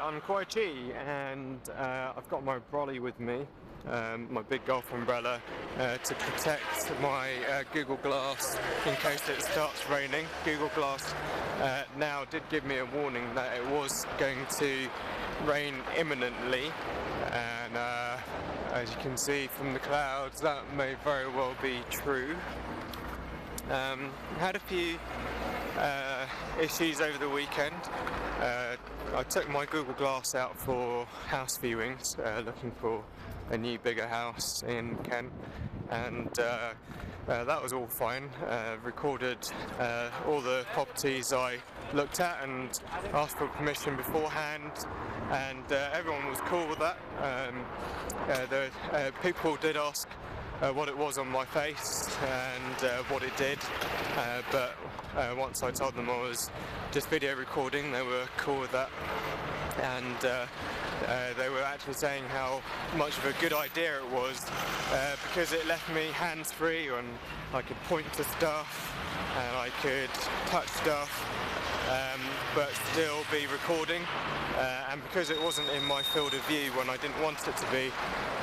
I'm Kwai Chi, and I've got my brolly with me, my big golf umbrella, to protect my Google Glass in case it starts raining. Google Glass now did give me a warning that it was going to rain imminently, and as you can see from the clouds, that may very well be true. Had a few issues over the weekend. I took my Google Glass out for house viewings, looking for a new bigger house in Kent, and that was all fine. Recorded all the properties I looked at and asked for permission beforehand, and everyone was cool with that. The people did ask what it was on my face and what it did, but once I told them I was just video recording, they were cool with that, and they were actually saying how much of a good idea it was, because it left me hands-free and I could point to stuff and I could touch stuff, but still be recording, and because it wasn't in my field of view when I didn't want it to be,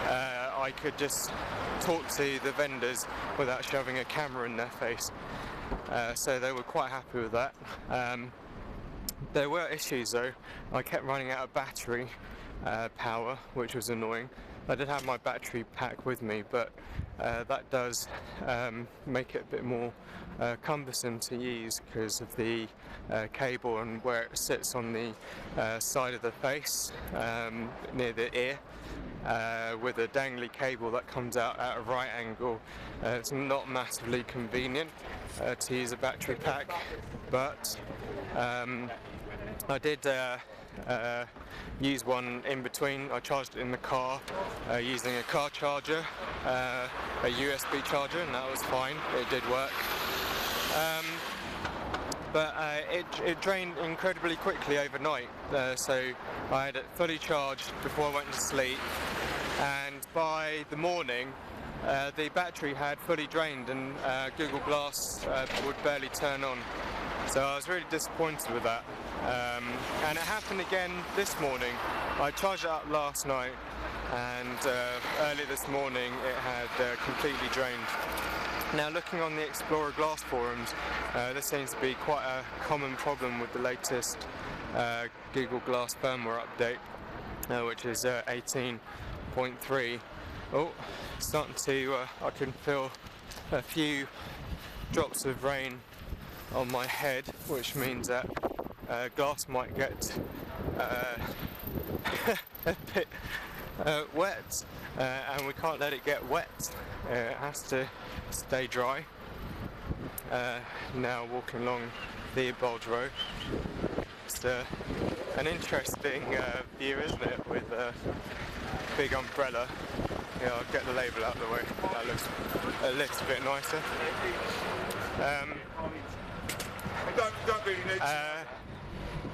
I could just talk to the vendors without shoving a camera in their face. So they were quite happy with that. There were issues though. I kept running out of battery power, which was annoying. I did have my battery pack with me, but that does make it a bit more cumbersome to use because of the cable and where it sits on the side of the face, near the ear, with a dangly cable that comes out at a right angle. It's not massively convenient to use a battery pack, but I did use one in between. I charged it in the car using a car charger, a USB charger, and that was fine. It did work. But it drained incredibly quickly overnight, so I had it fully charged before I went to sleep, and by the morning the battery had fully drained and Google Glass would barely turn on. So I was really disappointed with that. And it happened again this morning. I charged it up last night, and early this morning it had completely drained. Now, looking on the Explorer Glass forums, this seems to be quite a common problem with the latest Google Glass firmware update, which is 18.3. Oh, starting to, I can feel a few drops of rain on my head, which means that glass might get a bit wet, and we can't let it get wet. It has to stay dry. Now walking along the Bulge Road. It's an interesting view, isn't it, with a big umbrella. Yeah, I'll get the label out of the way. That looks a little bit nicer.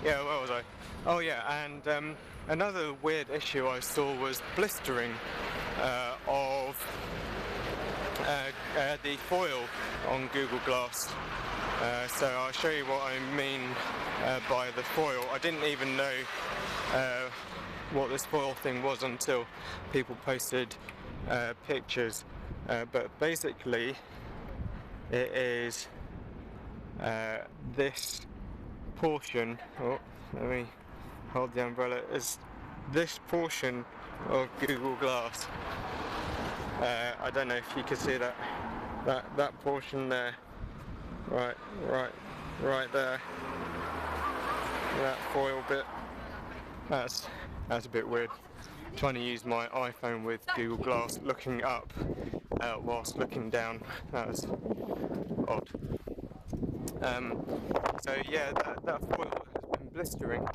Yeah, where was I? Oh yeah, and another weird issue I saw was blistering of the foil on Google Glass. So I'll show you what I mean by the foil. I didn't even know what this foil thing was until people posted pictures, but basically it is this portion. Oh, let me hold the umbrella. Is this portion of Google Glass? I don't know if you can see that portion there, right there, that foil bit. That's a bit weird. I'm trying to use my iPhone with Google Glass looking up whilst looking down. That was odd. So yeah, that foil has been blistering.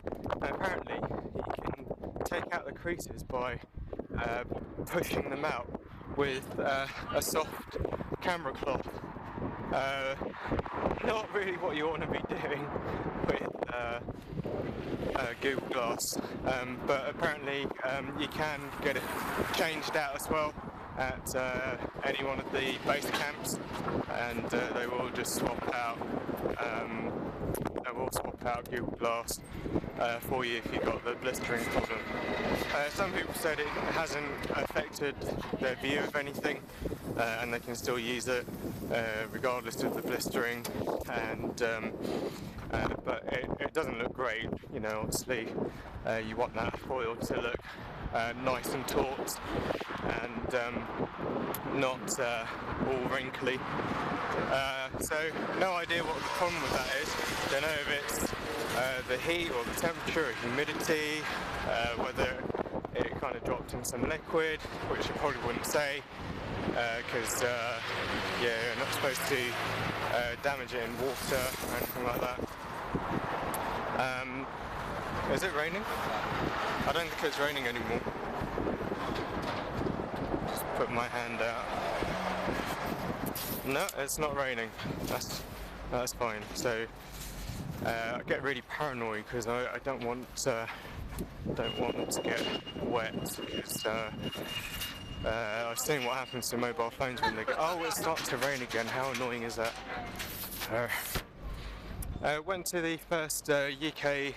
And apparently you can take out the creases by pushing them out with a soft camera cloth. Not really what you want to be doing with Google Glass, but apparently you can get it changed out as well at any one of the base camps, and they will just swap out Google Glass for you if you've got the blistering problem. Some people said it hasn't affected their view of anything, and they can still use it regardless of the blistering, and but it doesn't look great, you know. Obviously you want that foil to look nice and taut and not all wrinkly. So no idea what the problem with that is. Don't know if it's the heat or the temperature or humidity, whether it kind of dropped in some liquid, which I probably wouldn't say, because yeah, you're not supposed to damage it in water or anything like that. Is it raining? I don't think it's raining anymore. Just put my hand out. No, it's not raining. That's fine. So I get really paranoid because I don't want to get wet, because I've seen what happens to mobile phones when they go, oh, it's starting to rain again. How annoying is that? Went to the first UK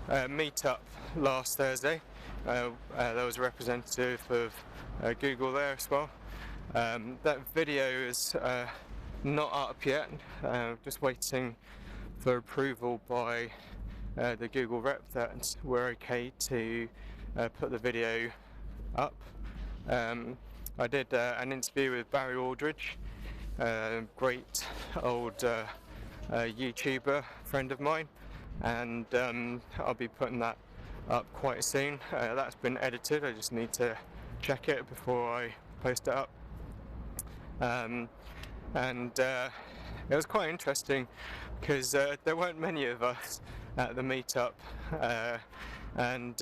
meetup last Thursday. There was a representative of Google there as well. That video is not up yet, just waiting for approval by the Google rep that we're okay to put the video up. I did an interview with Barry Aldridge, great old YouTuber friend of mine, and I'll be putting that up quite soon. That's been edited, I just need to check it before I post it up. And it was quite interesting because there weren't many of us at the meetup, and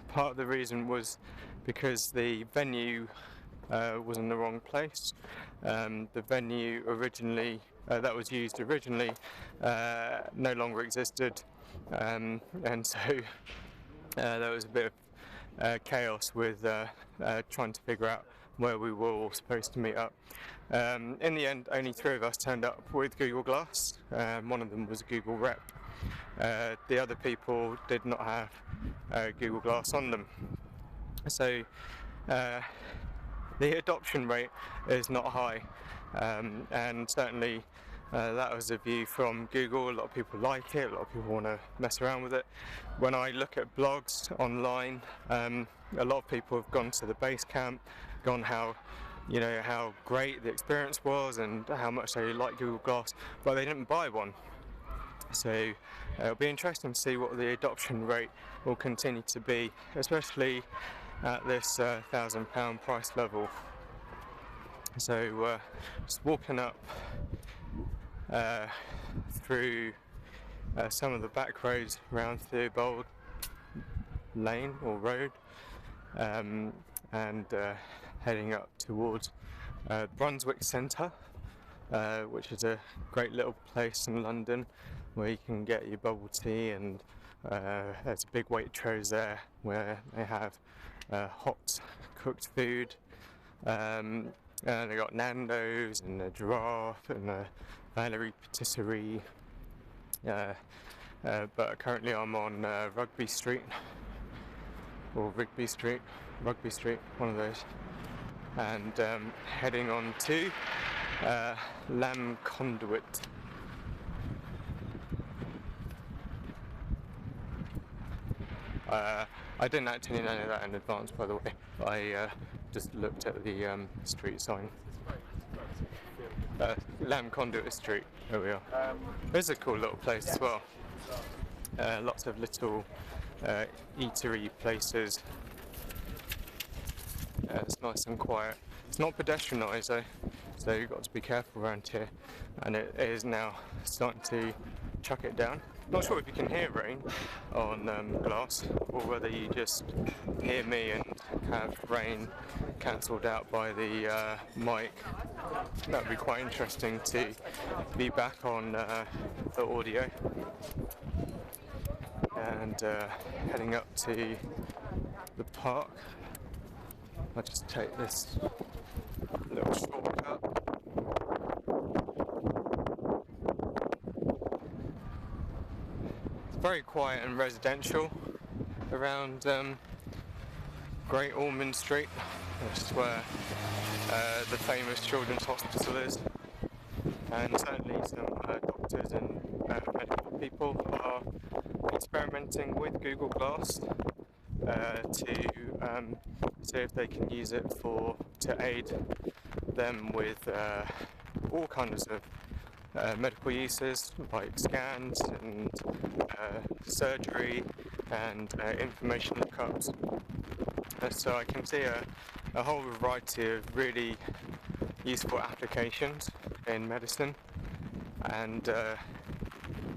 part of the reason was because the venue was in the wrong place. The venue originally that was used originally no longer existed, and so there was a bit of chaos with trying to figure out where we were all supposed to meet up. In the end, only 3 of us turned up with Google Glass. One of them was a Google rep. The other people did not have Google Glass on them. So the adoption rate is not high, and certainly that was a view from Google. A lot of people like it, a lot of people want to mess around with it. When I look at blogs online, a lot of people have gone to the base camp, gone how great the experience was and how much they like Google Glass, but they didn't buy one. So it'll be interesting to see what the adoption rate will continue to be, especially at this £1,000 price level. So just walking up through some of the back roads around Theobald Lane or Road, and heading up towards Brunswick Centre, which is a great little place in London where you can get your bubble tea, and there's a big Waitrose there where they have hot cooked food, and they got Nando's and a Giraffe and a Valerie Patisserie, but currently I'm on Rugby Street, or Rigby Street, Rugby Street, one of those, and heading on to Lamb Conduit. I didn't actually know that in advance, by the way. I just looked at the street sign. Lamb Conduit Street, there we are. It's a cool little place as well. Lots of little eatery places. It's nice and quiet. It's not pedestrianised though, so you've got to be careful around here. And it is now starting to chuck it down. Not sure if you can hear rain on glass, or whether you just hear me and have rain cancelled out by the mic. That would be quite interesting to be back on the audio. And heading up to the park. I'll just take this little shortcut. very quiet and residential around Great Ormond Street, which is where the famous children's hospital is, and certainly some doctors and medical people are experimenting with Google Glass to see if they can use it to aid them with all kinds of medical uses like scans and surgery and information lookups. So I can see a whole variety of really useful applications in medicine, and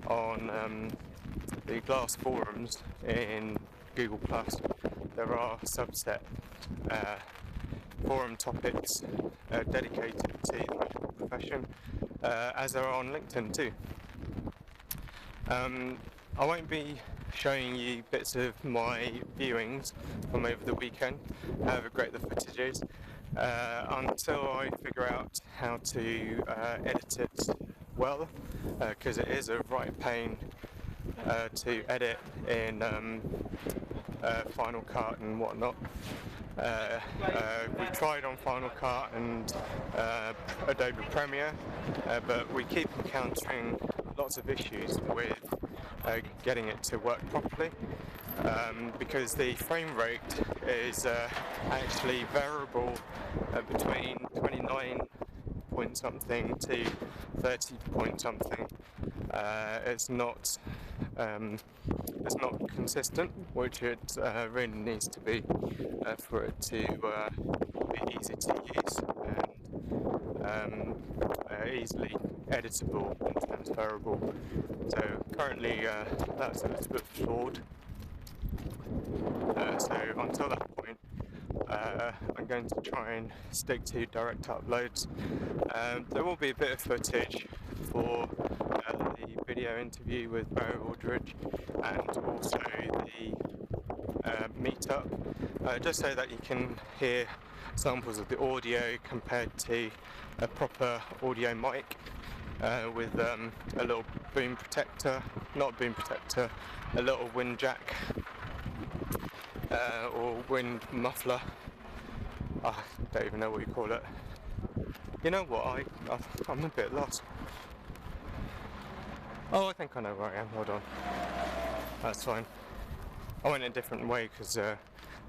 on the Glass forums in Google Plus there are subset forum topics dedicated to the medical profession, as there are on LinkedIn too. I won't be showing you bits of my viewings from over the weekend, however great the footage is, until I figure out how to edit it well, because it is a right pain to edit in Final Cut and whatnot. We've tried on Final Cut and Adobe Premiere, but we keep encountering lots of issues with getting it to work properly, because the frame rate is actually variable between 29 point something to 30 point something. It's not consistent, which it really needs to be for it to be easy to use and easily editable and transferable. So currently that's a little bit flawed. So until that point, I'm going to try and stick to direct uploads. There will be a bit of footage for the video interview with Barry Aldridge and also the meetup, just so that you can hear samples of the audio compared to a proper audio mic with a little boom protector, not boom protector, a little wind jack or wind muffler. I don't even know what you call it. You know what, I'm a bit lost. Oh, I think I know where I am, hold on. That's fine. I went a different way because the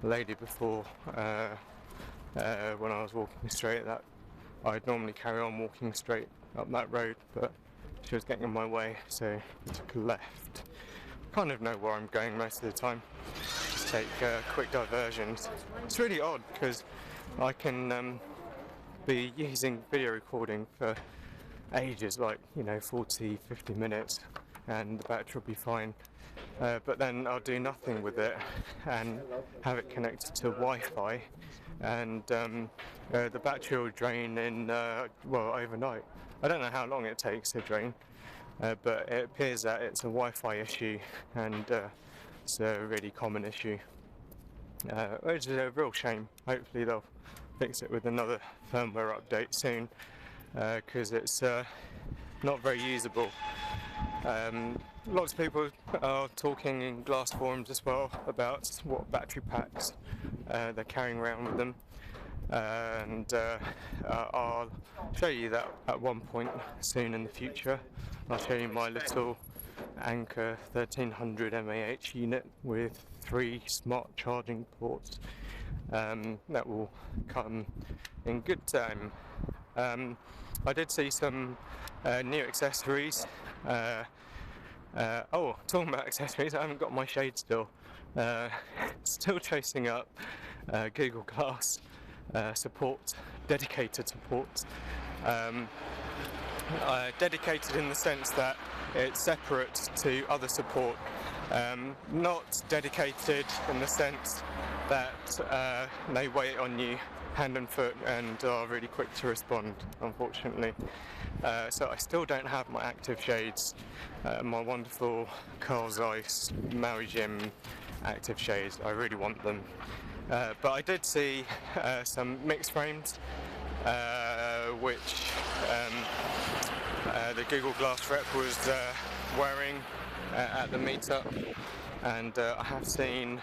lady before, when I was walking straight, that I'd normally carry on walking straight up that road, but she was getting in my way, so I took a left. Kind of know where I'm going most of the time. Just take quick diversions. It's really odd because I can be using video recording for ages, like 40-50 minutes, and the battery will be fine, but then I'll do nothing with it and have it connected to Wi-Fi, and the battery will drain in overnight. I don't know how long it takes to drain, but it appears that it's a Wi-Fi issue, and it's a really common issue, which is a real shame. Hopefully they'll fix it with another firmware update soon, because it's not very usable. Lots of people are talking in Glass forums as well about what battery packs they're carrying around with them, and I'll show you that at one point soon in the future. I'll show you my little Anker 1300 mAh unit with 3 smart charging ports. That will come in good time. I did see some new accessories. Talking about accessories, I haven't got my shade still. Still chasing up Google Glass support, dedicated support. Dedicated in the sense that it's separate to other support. Not dedicated in the sense that they wait on you hand and foot and are really quick to respond, unfortunately. So I still don't have my active shades, my wonderful Carl Zeiss Maui Jim active shades. I really want them. But I did see some mixed frames, which the Google Glass rep was wearing at the meetup, and I have seen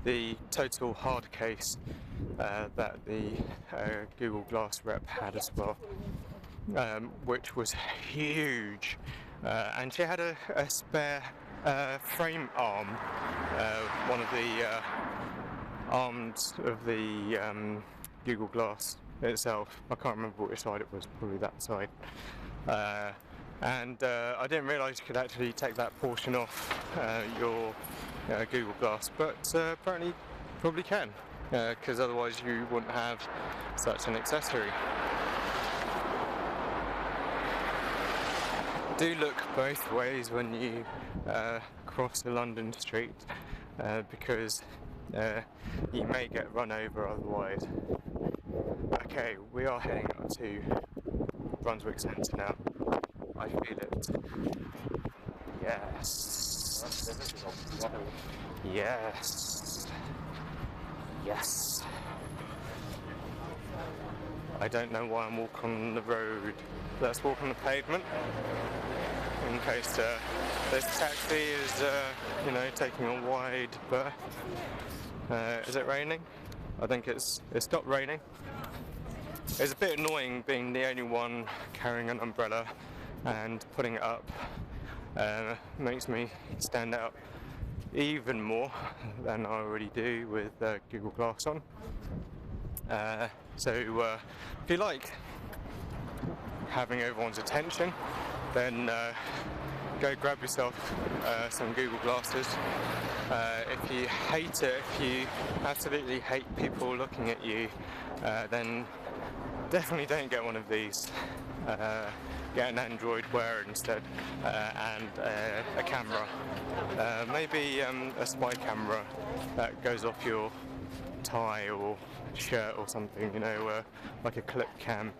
the total hard case that the Google Glass rep had as well, which was huge, and she had a spare frame arm, one of the arms of the Google Glass itself. I can't remember which side it was, probably that side. And I didn't realise you could actually take that portion off your Google Glass, but apparently probably can, because otherwise you wouldn't have such an accessory. Do look both ways when you cross a London street, because you may get run over otherwise. Okay, we are heading up to Brunswick Centre now. I feel it. Yes. Yes. Yes. I don't know why I'm walking on the road. Let's walk on the pavement, in case this taxi is, taking a wide berth. Is it raining? I think it's stopped raining. It's a bit annoying being the only one carrying an umbrella and putting it up. Makes me stand out even more than I already do with Google Glass on. So if you like having everyone's attention, then go grab yourself some Google Glasses. If you hate it, if you absolutely hate people looking at you, then definitely don't get one of these. Get an Android Wear instead, and a camera. Maybe a spy camera that goes off your tie or shirt or something, like a clip cam.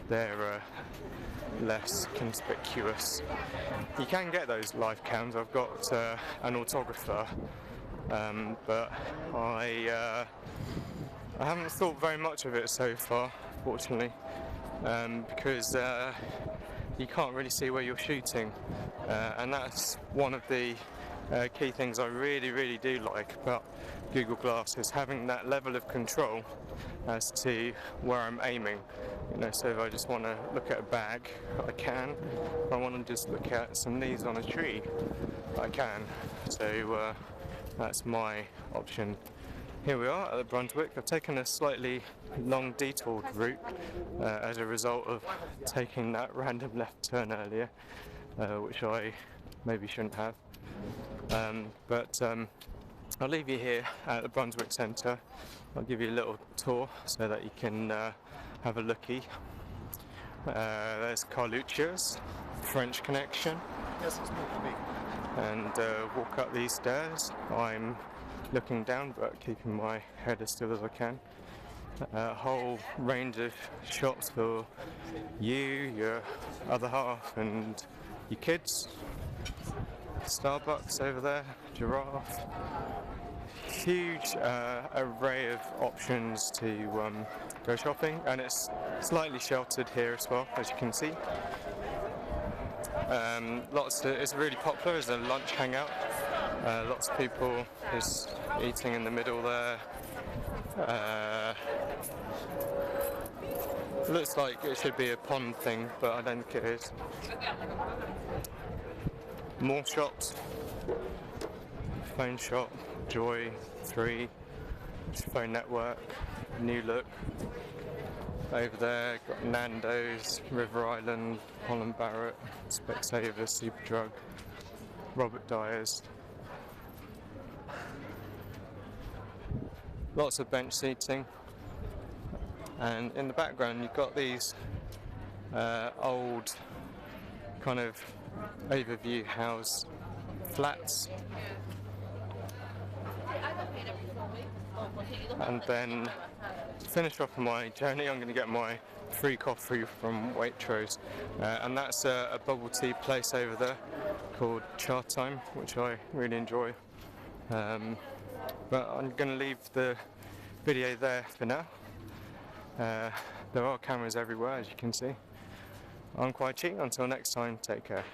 They're less conspicuous. You can get those live cams. I've got an autographer, but I haven't thought very much of it so far, fortunately, because you can't really see where you're shooting, and that's one of the key things I really do like about Google Glass, is having that level of control as to where I'm aiming. So if I just want to look at a bag, I can. If I want to just look at some leaves on a tree, I can. So that's my option. Here we are at the Brunswick. I've taken a slightly long detoured route as a result of taking that random left turn earlier, which I maybe shouldn't have. But I'll leave you here at the Brunswick Centre. I'll give you a little tour so that you can have a looky. There's Carluccio's French Connection. Yes, it's not for me. And walk up these stairs. I'm looking down but keeping my head as still as I can. A whole range of shops for you, your other half and your kids. Starbucks over there, Giraffe. Huge array of options to go shopping, and it's slightly sheltered here as well, as you can see. It's really popular as a lunch hangout. Lots of people just eating in the middle there. Looks like it should be a pond thing, but I don't think it is. More shops. Phone shop, Joy 3, Phone Network, New Look. Over there, got Nando's, River Island, Holland Barrett, Specsavers, Superdrug, Robert Dyer's. Lots of bench seating, and in the background you've got these old kind of overview house flats. And then to finish off my journey, I'm going to get my free coffee from Waitrose, and that's a bubble tea place over there called Cha Time, which I really enjoy. But I'm going to leave the video there for now. There are cameras everywhere, as you can see. I'm Kwai Chi. Until next time, take care.